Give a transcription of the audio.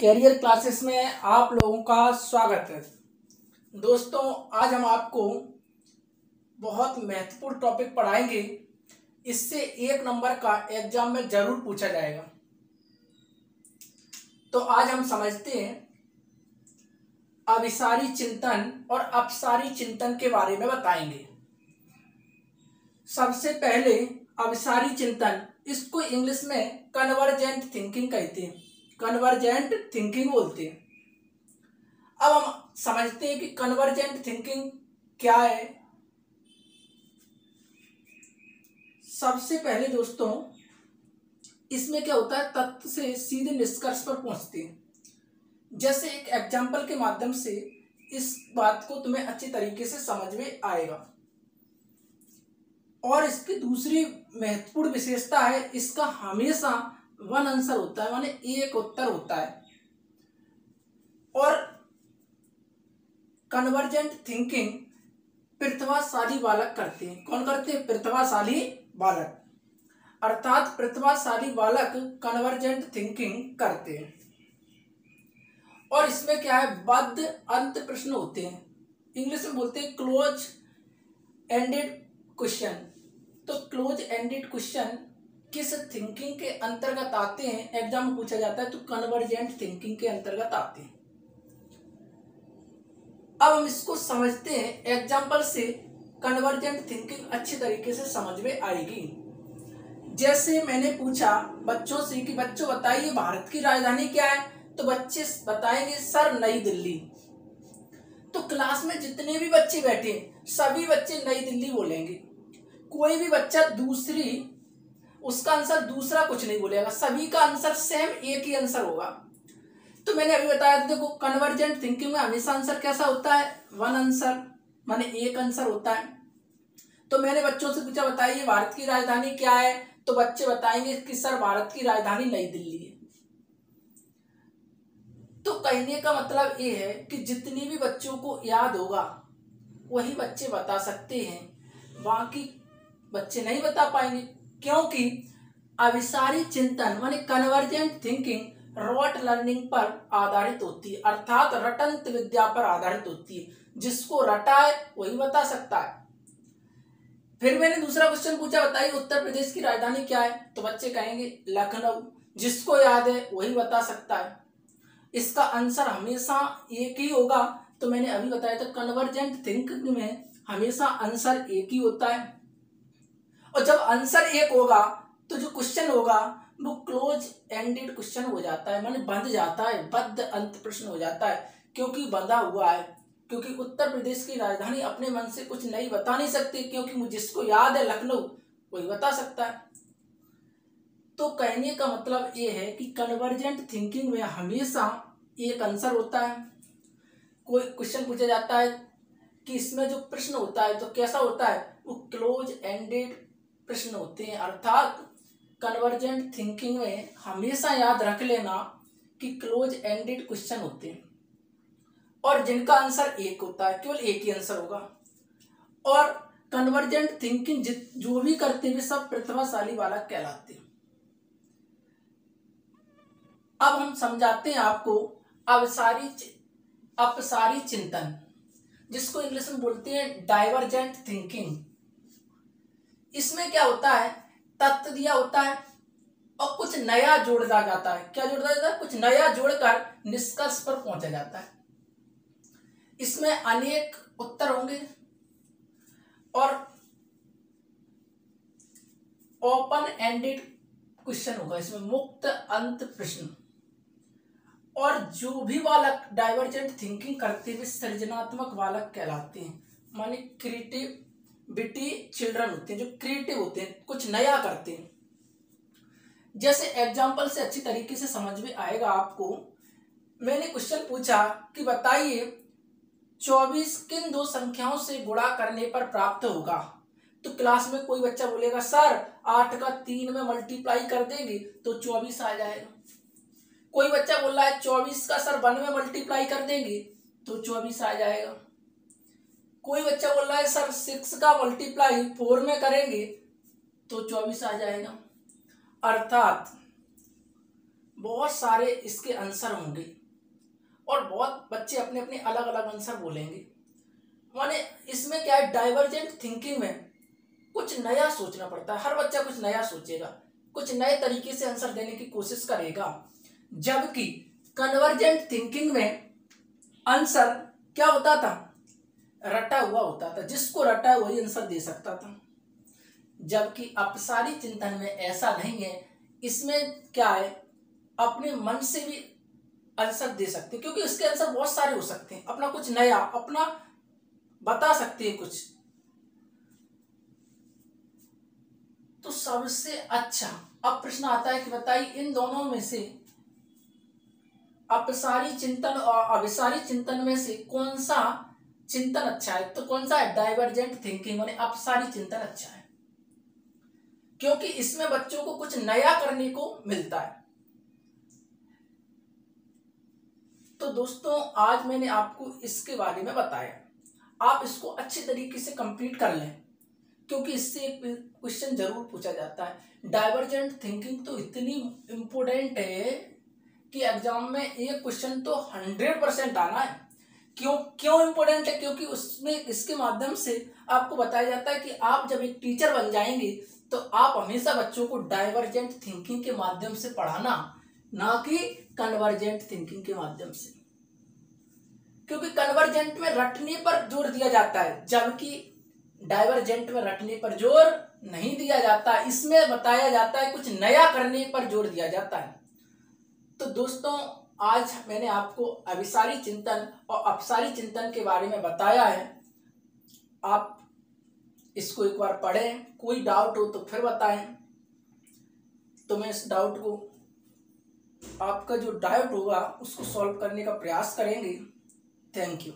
Career classes में आप लोगों का स्वागत है। दोस्तों, आज हम आपको बहुत महत्वपूर्ण टॉपिक पढ़ाएंगे। इससे 1 नंबर का एग्जाम में जरूर पूछा जाएगा। तो आज हम समझते हैं अभिसारी चिंतन और अपसारी चिंतन के बारे में बताएंगे। सबसे पहले अभिसारी चिंतन, इसको इंग्लिश में कन्वर्जेंट थिंकिंग कहते हैं, कन्वर्जेंट थिंकिंग बोलते हैं। अब हम समझते हैं कि कन्वर्जेंट थिंकिंग क्या है। सबसे पहले दोस्तों, इसमें क्या होता है, तथ्य से सीधे निष्कर्ष पर पहुंचते हैं। जैसे एक एग्जाम्पल के माध्यम से इस बात को तुम्हें अच्छी तरीके से समझ में आएगा। और इसकी दूसरी महत्वपूर्ण विशेषता है, इसका हमेशा वन आंसर होता है, माने एक उत्तर होता है। और कन्वर्जेंट थिंकिंग प्रतिभाशाली बालक करते हैं। कौन करते हैं? प्रतिभाशाली बालक। अर्थात प्रतिभाशाली बालक कन्वर्जेंट थिंकिंग करते हैं। और इसमें क्या है, बद्ध अंत प्रश्न होते हैं। इंग्लिश में बोलते हैं क्लोज एंडेड क्वेश्चन। तो क्लोज एंडेड क्वेश्चन किस थिंकिंग के अंतर्गत आते हैं, एग्जाम में पूछा जाता है, तो कन्वर्जेंट थिंकिंग के अंतर्गत आते हैं। अब हम इसको समझते हैं एग्जाम्पल से। कन्वर्जेंट थिंकिंग अच्छी तरीके से समझ में आएगी। जैसे मैंने पूछा बच्चों से कि बच्चों बताइए भारत की राजधानी क्या है, तो बच्चे बताएंगे सर नई दिल्ली। तो क्लास में जितने भी बच्चे बैठे सभी बच्चे नई दिल्ली बोलेंगे। कोई भी बच्चा उसका आंसर दूसरा कुछ नहीं बोलेगा, सभी का आंसर सेम एक ही आंसर होगा। तो मैंने अभी बताया था, देखो कन्वर्जेंट थिंकिंग में हमेशा आंसर कैसा होता है, वन आंसर, माने एक आंसर होता है। तो मैंने बच्चों से पूछा बताइए भारत की राजधानी क्या है, तो बच्चे बताएंगे कि सर भारत की राजधानी नई दिल्ली है। तो कहने का मतलब ये है कि जितनी भी बच्चों को याद होगा वही बच्चे बता सकते हैं, बाकी बच्चे नहीं बता पाएंगे। क्योंकि अभिसारी चिंतन माने कन्वर्जेंट थिंकिंग रॉट लर्निंग पर आधारित होती है, अर्थात रटंत विद्या पर आधारित होती है। जिसको रटा है वही बता सकता है। फिर मैंने दूसरा क्वेश्चन पूछा बताइए उत्तर प्रदेश की राजधानी क्या है, तो बच्चे कहेंगे लखनऊ। जिसको याद है वही बता सकता है। इसका आंसर हमेशा एक ही होगा। तो मैंने अभी बताया था कन्वर्जेंट थिंकिंग में हमेशा आंसर एक ही होता है। और जब आंसर एक होगा तो जो क्वेश्चन होगा वो क्लोज एंडेड क्वेश्चन हो जाता है, माने बंध जाता है, बद्ध अंत प्रश्न हो जाता है। क्योंकि बंधा हुआ है, क्योंकि उत्तर प्रदेश की राजधानी अपने मन से कुछ नहीं बता नहीं सकती, क्योंकि जिसको याद है लखनऊ वही बता सकता है। तो कहने का मतलब ये है कि कन्वर्जेंट थिंकिंग में हमेशा एक आंसर होता है। कोई क्वेश्चन पूछा जाता है कि इसमें जो प्रश्न होता है तो कैसा होता है, वो क्लोज एंडेड प्रश्न होते हैं। अर्थात कन्वर्जेंट थिंकिंग में हमेशा याद रख लेना कि क्लोज एंडेड क्वेश्चन होते हैं और जिनका आंसर एक होता है, केवल एक ही आंसर होगा। और कन्वर्जेंट थिंकिंग जो भी करते हैं सब प्रतिभाशाली बालक कहलाते हैं। अब हम समझाते हैं आपको अपसारी चिंतन, जिसको इंग्लिश में बोलते हैं डाइवर्जेंट थिंकिंग। इसमें क्या होता है, तथ्य दिया होता है और कुछ नया जोड़ दिया जाता है। क्या जोड़ दिया जाता है? कुछ नया जोड़कर निष्कर्ष पर पहुंचा जाता है। इसमें अनेक उत्तर होंगे और ओपन एंडेड क्वेश्चन होगा, इसमें मुक्त अंत प्रश्न। और जो भी बालक डाइवर्जेंट थिंकिंग करते हुए सृजनात्मक बालक कहलाते हैं, माने क्रिएटिविटी चिल्ड्रन होते हैं, जो क्रिएटिव होते हैं, कुछ नया करते हैं। जैसे एग्जाम्पल से अच्छी तरीके से समझ में आएगा आपको। मैंने क्वेश्चन पूछा कि बताइए 24 किन दो संख्याओं से गुणा करने पर प्राप्त होगा, तो क्लास में कोई बच्चा बोलेगा सर 8 का 3 में मल्टीप्लाई कर देंगे तो 24 आ जाएगा। कोई बच्चा बोल रहा है 24 का सर 1 में मल्टीप्लाई कर देंगे तो 24 आ जाएगा। कोई बच्चा बोल रहा है सर 6 का मल्टीप्लाई 4 में करेंगे तो 24 आ जाएगा। अर्थात बहुत सारे इसके आंसर होंगे और बहुत बच्चे अपने अपने अलग अलग आंसर बोलेंगे। माने इसमें क्या है, डाइवर्जेंट थिंकिंग में कुछ नया सोचना पड़ता है। हर बच्चा कुछ नया सोचेगा, कुछ नए तरीके से आंसर देने की कोशिश करेगा। जबकि कन्वर्जेंट थिंकिंग में आंसर क्या होता था, रटा हुआ होता था, जिसको रटा वही आंसर दे सकता था। जबकि अपसारी चिंतन में ऐसा नहीं है। इसमें क्या है, अपने मन से भी आंसर दे सकते, क्योंकि इसके आंसर बहुत सारे हो सकते हैं। अपना कुछ नया अपना बता सकते हैं कुछ। तो सबसे अच्छा अब प्रश्न आता है कि बताइए इन दोनों में से, अपसारी चिंतन और अभिसारी चिंतन में से कौन सा चिंतन अच्छा है? तो कौन सा है, डाइवर्जेंट थिंकिंग माने अपसारी चिंतन अच्छा है, क्योंकि इसमें बच्चों को कुछ नया करने को मिलता है। तो दोस्तों आज मैंने आपको इसके बारे में बताया, आप इसको अच्छे तरीके से कंप्लीट कर लें, क्योंकि इससे एक क्वेश्चन जरूर पूछा जाता है। डाइवर्जेंट थिंकिंग तो इतनी इंपॉर्टेंट है कि एग्जाम में एक क्वेश्चन तो 100% आना है। क्यों इंपॉर्टेंट है, क्योंकि उसमें इसके माध्यम से आपको बताया जाता है कि आप जब एक टीचर बन जाएंगे तो आप हमेशा बच्चों को डाइवर्जेंट थिंकिंग के माध्यम से पढ़ाना, ना कि कन्वर्जेंट थिंकिंग के माध्यम से। क्योंकि कन्वर्जेंट में रटने पर जोर दिया जाता है, जबकि डाइवर्जेंट में रटने पर जोर नहीं दिया जाता। इसमें बताया जाता है कुछ नया करने पर जोर दिया जाता है। तो दोस्तों आज मैंने आपको अभिसारी चिंतन और अपसारी चिंतन के बारे में बताया है। आप इसको एक बार पढ़ें, कोई डाउट हो तो फिर बताएं, तो मैं इस डाउट को, आपका जो डाउट होगा उसको सॉल्व करने का प्रयास करेंगे। Thank you.